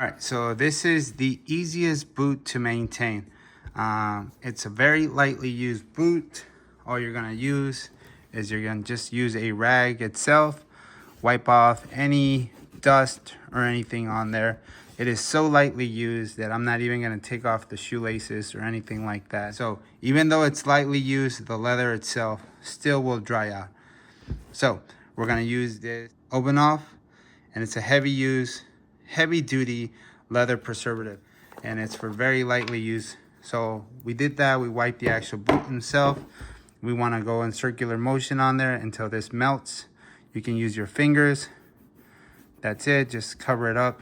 All right, so this is the easiest boot to maintain. It's a very lightly used boot. All you're gonna use is you're gonna just use a rag itself, wipe off any dust or anything on there. It is so lightly used that I'm not even gonna take off the shoelaces or anything like that. So even though it's lightly used, the leather itself still will dry out. So we're gonna use this Obenauf'S, and it's a heavy duty leather preservative, and it's for very lightly use. So we did that. We wiped the actual boot himself. We want to go in circular motion on there until this melts. You can use your fingers. That's it. Just cover it up,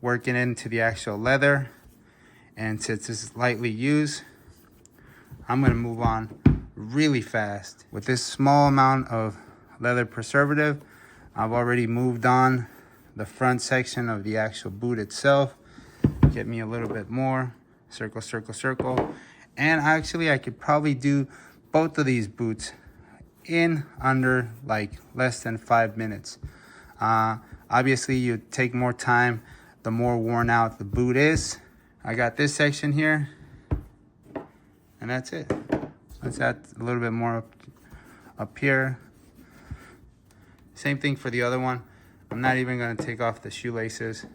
work it into the actual leather. And since this is lightly used, I'm going to move on really fast. With this small amount of leather preservative, I've already moved on the front section of the actual boot itself. Get me a little bit more. Circle, circle, circle. And actually, I could probably do both of these boots in under like less than 5 minutes. Obviously, you take more time the more worn out the boot is. I got this section here, and that's it. Let's add a little bit more up here. Same thing for the other one. I'm not even gonna take off the shoelaces.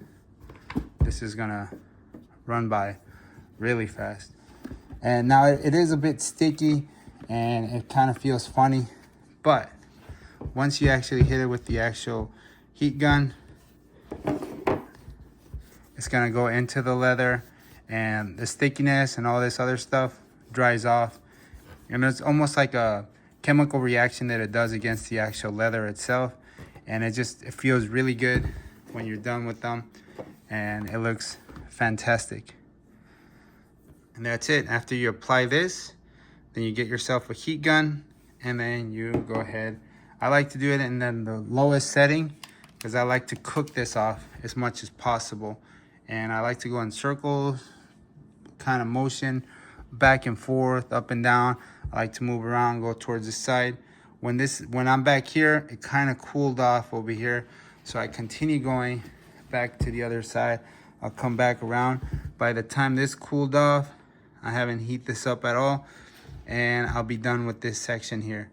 This is gonna run by really fast. And now it is a bit sticky and it kind of feels funny, but once you actually hit it with the actual heat gun, it's gonna go into the leather and the stickiness and all this other stuff dries off. And it's almost like a chemical reaction that it does against the actual leather itself. And it feels really good when you're done with them, and it looks fantastic. And that's it. After you apply this, then you get yourself a heat gun, and then you go ahead. I like to do it in then the lowest setting because I like to cook this off as much as possible. And I like to go in circles, kind of motion, back and forth, up and down. I like to move around, go towards the side. When I'm back here, it kind of cooled off over here. So I continue going back to the other side. I'll come back around. By the time this cooled off, I haven't heated this up at all, and I'll be done with this section here.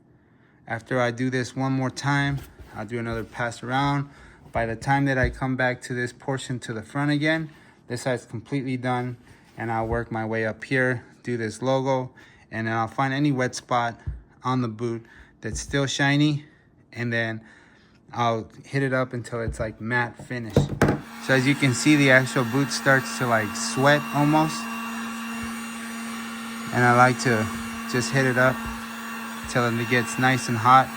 After I do this one more time, I'll do another pass around. By the time that I come back to this portion to the front again, this side's completely done, and I'll work my way up here, do this logo, and then I'll find any wet spot on the boot that's still shiny, and then I'll hit it up until it's like matte finish. So as you can see, the actual boot starts to like sweat almost, and I like to just hit it up until it gets nice and hot.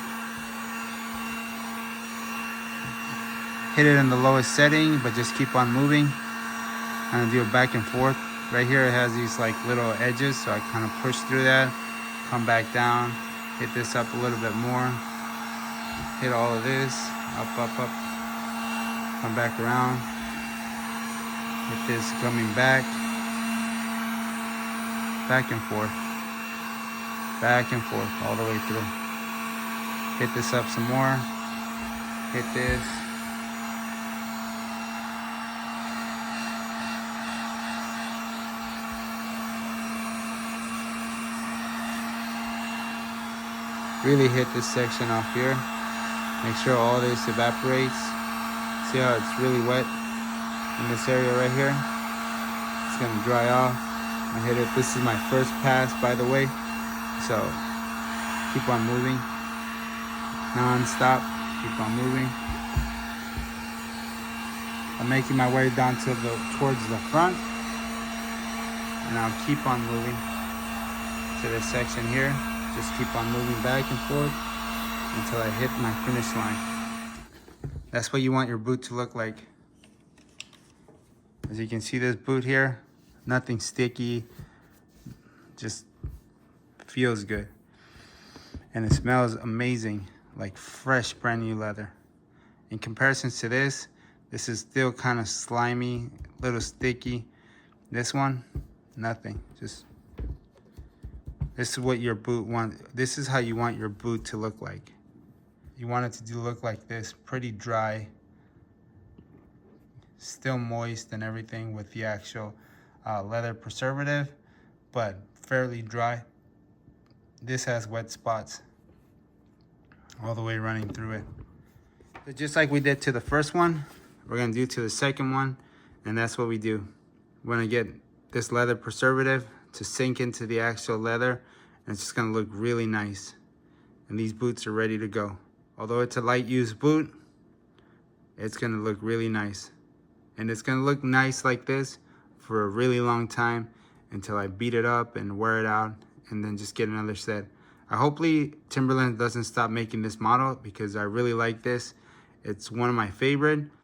Hit it in the lowest setting, but just keep on moving. I'm gonna do it back and forth. Right here it has these like little edges, so I kind of push through that, come back down, hit this up a little bit more, hit all of this, up, up, up, come back around, hit this coming back and forth, all the way through. Hit this up some more, hit this. Really hit this section off here. Make sure all this evaporates. See how it's really wet in this area right here? It's gonna dry off. I hit it. This is my first pass, by the way. So keep on moving. Non-stop. Keep on moving. I'm making my way down towards the front. And I'll keep on moving to this section here. Just keep on moving back and forth until I hit my finish line. That's what you want your boot to look like. As you can see, this boot here, nothing sticky, just feels good. And it smells amazing, like fresh, brand new leather. In comparison to this is still kind of slimy, a little sticky. This one, nothing, just this is what your boot wants. This is how you want your boot to look like. You want it to look like this, pretty dry. still moist and everything with the actual leather preservative, but fairly dry. This has wet spots all the way running through it. So just like we did to the first one, we're gonna do to the second one, and that's what we do. We're gonna get this leather preservative to sink into the actual leather, and it's just gonna look really nice. And these boots are ready to go. Although it's a light use boot, it's gonna look really nice. And it's gonna look nice like this for a really long time until I beat it up and wear it out and then just get another set. Hopefully Timberland doesn't stop making this model because I really like this. It's one of my favorite.